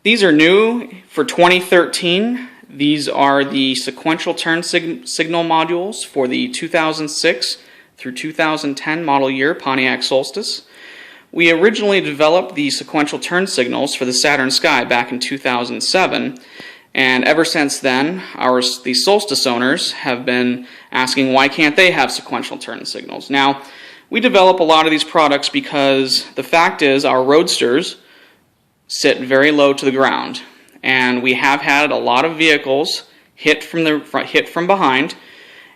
These are new for 2013. These are the sequential turn signal modules for the 2006 through 2010 model year Pontiac Solstice. We originally developed the sequential turn signals for the Saturn Sky back in 2007, and ever since then, the Solstice owners have been asking why can't they have sequential turn signals. Now, we develop a lot of these products because the fact is our roadsters sit very low to the ground, and we have had a lot of vehicles hit from behind,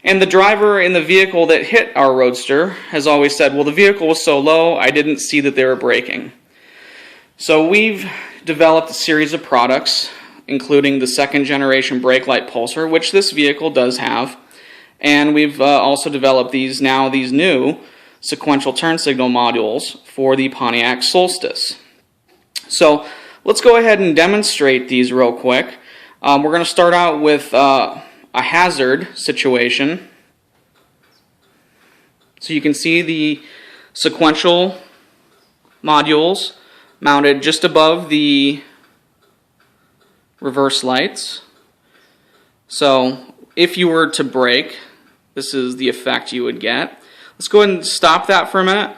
and the driver in the vehicle that hit our roadster has always said, well, the vehicle was so low I didn't see that they were braking. So we've developed a series of products including the second generation brake light pulsar, which this vehicle does have, and we've also developed these new sequential turn signal modules for the Pontiac Solstice. So let's go ahead and demonstrate these real quick. We're going to start out with a hazard situation. So you can see the sequential modules mounted just above the reverse lights. So if you were to brake, this is the effect you would get. Let's go ahead and stop that for a minute.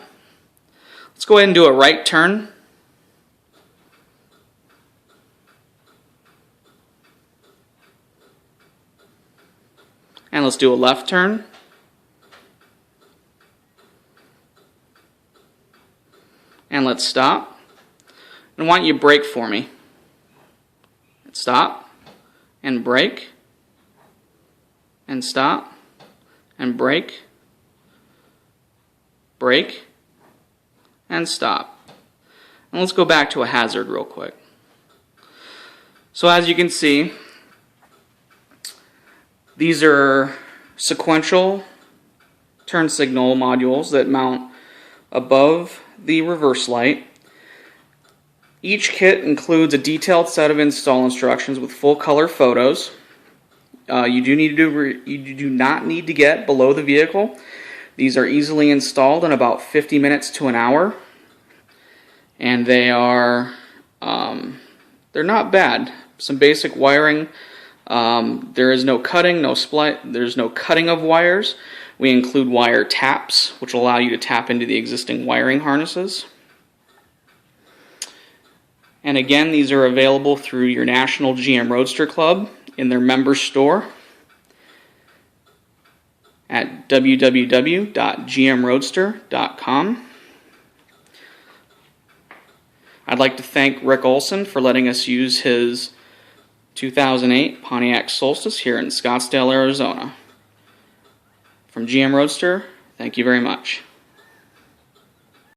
Let's go ahead and do a right turn. And let's do a left turn. And let's stop. And why don't you brake for me? Stop and brake and stop and brake, brake and stop. And let's go back to a hazard real quick. So as you can see, these are sequential turn signal modules that mount above the reverse light. Each kit includes a detailed set of install instructions with full color photos. You do not need to get below the vehicle. These are easily installed in about 50 minutes to an hour, and they're not bad. Some basic wiring. There is no cutting, there's no cutting of wires. We include wire taps, which will allow you to tap into the existing wiring harnesses. And again, these are available through your National GM Roadster Club in their member store at www.gmroadster.com. I'd like to thank Rick Olson for letting us use his 2008 Pontiac Solstice here in Scottsdale, Arizona. From GM Roadster, thank you very much.